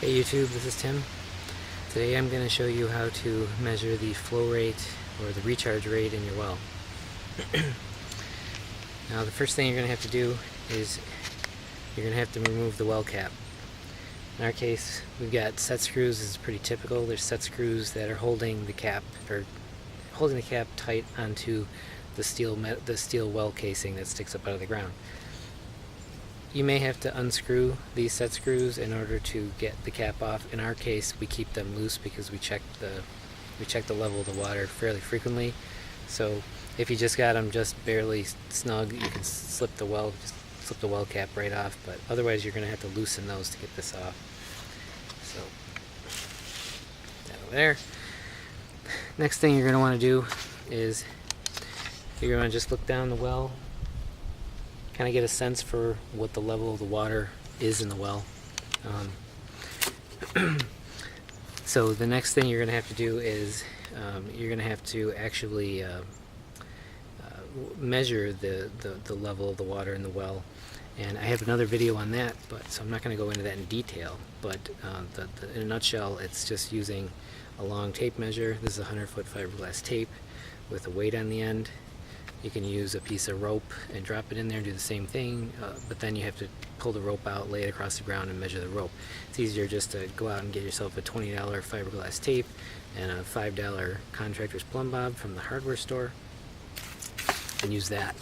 Hey YouTube, this is Tim. Today I'm going to show you how to measure the flow rate or the recharge rate in your well. Now the first thing you're going to have to do is you're going to have to remove the well cap. In our case, we've got set screws. This is pretty typical. There's set screws that are holding the cap tight onto the steel well casing that sticks up out of the ground. You may have to unscrew these set screws in order to get the cap off. In our case, we keep them loose because we check the level of the water fairly frequently. So if you just got them just barely snug, you can slip the well cap right off. But otherwise, you're going to have to loosen those to get this off. So that over there. Next thing you're going to want to do is you're going to just look down the well. Kind of get a sense for what the level of the water is in the well. So the next thing you're going to have to do is you're going to have to actually measure the level of the water in the well. And I have another video on that, so I'm not going to go into that in detail. But in a nutshell, it's just using a long tape measure. This is a 100-foot fiberglass tape with a weight on the end. You can use a piece of rope and drop it in there and do the same thing, but then you have to pull the rope out, lay it across the ground, and measure the rope. It's easier just to go out and get yourself a $20 fiberglass tape and a $5 contractor's plumb bob from the hardware store and use that.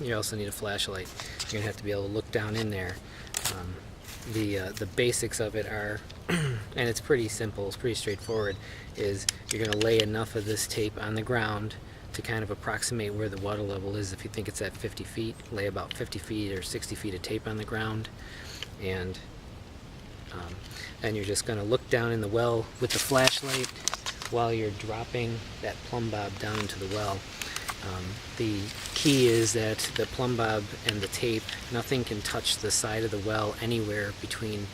You also need a flashlight. You're going to have to be able to look down in there. The basics of it are, and it's pretty simple, it's pretty straightforward, is you're going to lay enough of this tape on the ground to kind of approximate where the water level is. If you think it's at 50 feet, lay about 50 feet or 60 feet of tape on the ground, and you're just going to look down in the well with the flashlight while you're dropping that plumb bob down into the well. The key is that the plumb bob and the tape, nothing can touch the side of the well anywhere between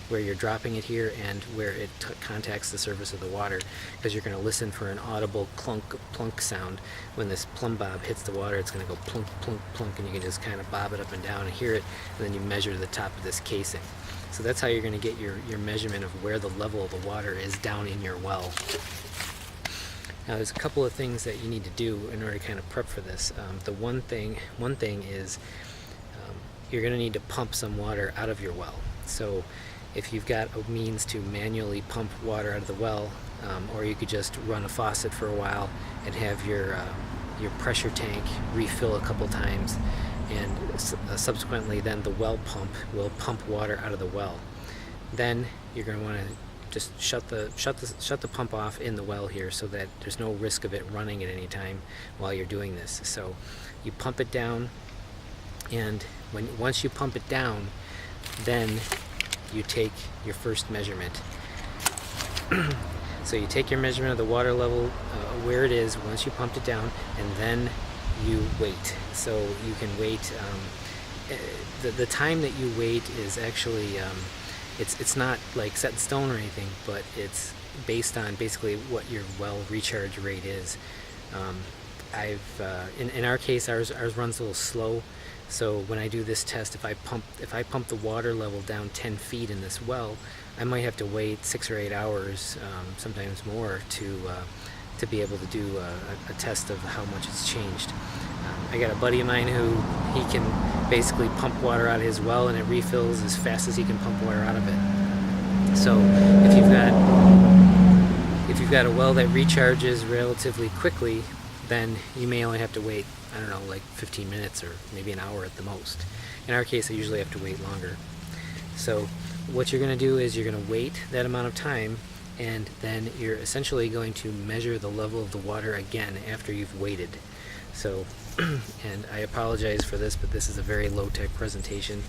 where you're dropping it here and where it contacts the surface of the water, because you're going to listen for an audible clunk plunk sound. When this plumb bob hits the water, it's going to go plunk plunk plunk, and you can just kind of bob it up and down and hear it, and then you measure the top of this casing. So that's how you're going to get your measurement of where the level of the water is down in your well. Now there's a couple of things that you need to do in order to kind of prep for this. The one thing is you're going to need to pump some water out of your well. So if you've got a means to manually pump water out of the well, or you could just run a faucet for a while and have your pressure tank refill a couple times, and subsequently then the well pump will pump water out of the well. Then you're going to want to just shut the pump off in the well here, so that there's no risk of it running at any time while you're doing this. So you pump it down, and once you pump it down, then you take your first measurement. So you take your measurement of the water level where it is once you pumped it down, and then you wait. So you can wait. The time that you wait is actually it's not like set in stone or anything, but it's based on basically what your well recharge rate is. In our case, ours runs a little slow. So when I do this test, if I pump the water level down 10 feet in this well, I might have to wait 6 or 8 hours, sometimes more, to be able to do a test of how much it's changed. I got a buddy of mine who he can basically pump water out of his well, and it refills as fast as he can pump water out of it. So if you've got a well that recharges relatively quickly, then you may only have to wait, I don't know, like 15 minutes or maybe an hour at the most. In our case, I usually have to wait longer. So what you're going to do is you're going to wait that amount of time, and then you're essentially going to measure the level of the water again after you've waited. So, and I apologize for this, but this is a very low-tech presentation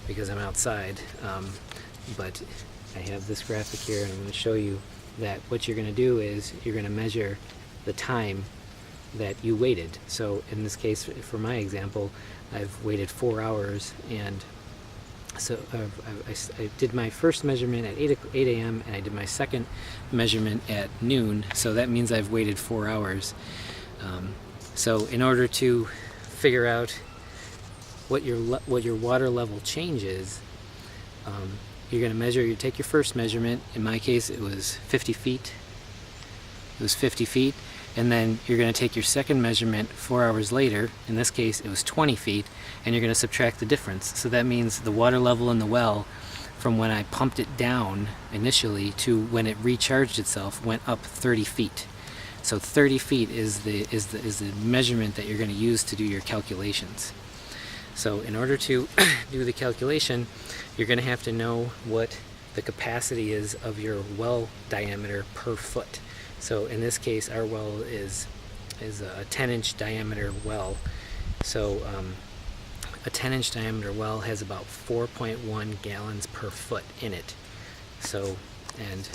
because I'm outside. But I have this graphic here, and I'm going to show you that what you're going to do is you're going to measure the time that you waited. So in this case, for my example, I've waited 4 hours, and so I did my first measurement at 8 a.m. and I did my second measurement at noon, so that means I've waited 4 hours. So in order to figure out what your water level change is, you're going to measure, you take your first measurement. In my case it was 50 feet. It was 50 feet. And then you're going to take your second measurement 4 hours later. In this case it was 20 feet, and you're going to subtract the difference. So that means the water level in the well from when I pumped it down initially to when it recharged itself went up 30 feet. So 30 feet is the measurement that you're going to use to do your calculations. So in order to do the calculation, you're going to have to know what the capacity is of your well diameter per foot. So in this case our well is a 10-inch diameter well. So a 10-inch diameter well has about 4.1 gallons per foot in it. So, and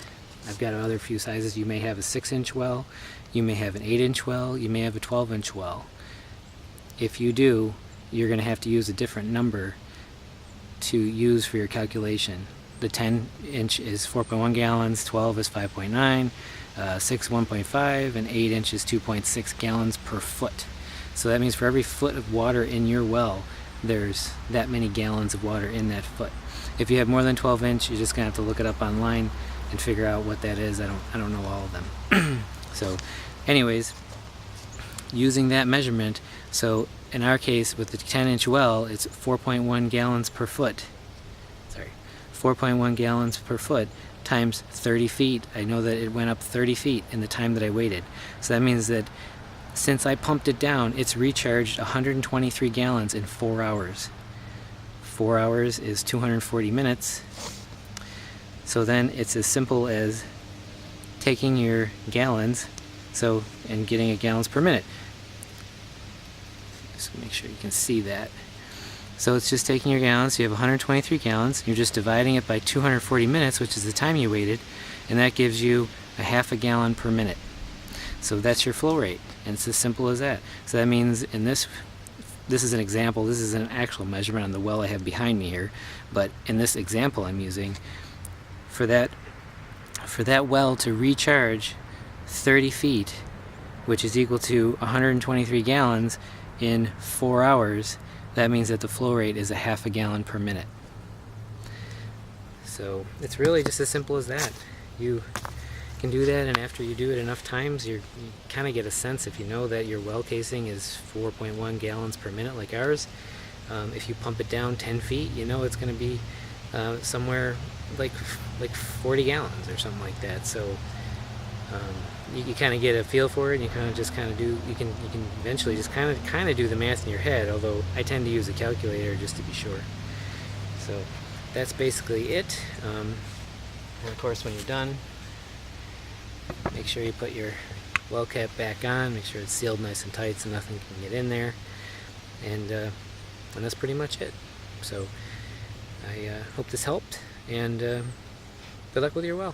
I've got other few sizes. You may have a 6-inch well, you may have an 8-inch well, you may have a 12-inch well. If you do, you're going to have to use a different number to use for your calculation. The 10-inch is 4.1 gallons, 12 is 5.9, 6 1.5, and 8-inch is 2.6 gallons per foot. So that means for every foot of water in your well, there's that many gallons of water in that foot. If you have more than 12-inch, you're just gonna have to look it up online and figure out what that is. I don't know all of them. So anyways, using that measurement, so in our case with the 10-inch well, it's 4.1 gallons per foot. 4.1 gallons per foot times 30 feet. I know that it went up 30 feet in the time that I waited. So that means that since I pumped it down, it's recharged 123 gallons in 4 hours. 4 hours is 240 minutes. So then it's as simple as taking your gallons, and getting a gallons per minute. Just make sure you can see that. So it's just taking your gallons, you have 123 gallons, you're just dividing it by 240 minutes, which is the time you waited, and that gives you a half a gallon per minute. So that's your flow rate, and it's as simple as that. So that means in this is an example, this is an actual measurement on the well I have behind me here, but in this example I'm using, for that well to recharge 30 feet, which is equal to 123 gallons in 4 hours, that means that the flow rate is a half a gallon per minute. So it's really just as simple as that. You can do that, and after you do it enough times, you kind of get a sense. If you know that your well casing is 4.1 gallons per minute like ours, if you pump it down 10 feet, you know it's going to be somewhere like 40 gallons or something like that. So you kind of get a feel for it, and you kind of just do. You can eventually just kind of do the math in your head. Although I tend to use a calculator just to be sure. So that's basically it. And of course, when you're done, make sure you put your well cap back on. Make sure it's sealed nice and tight so nothing can get in there. And that's pretty much it. So I hope this helped, and good luck with your well.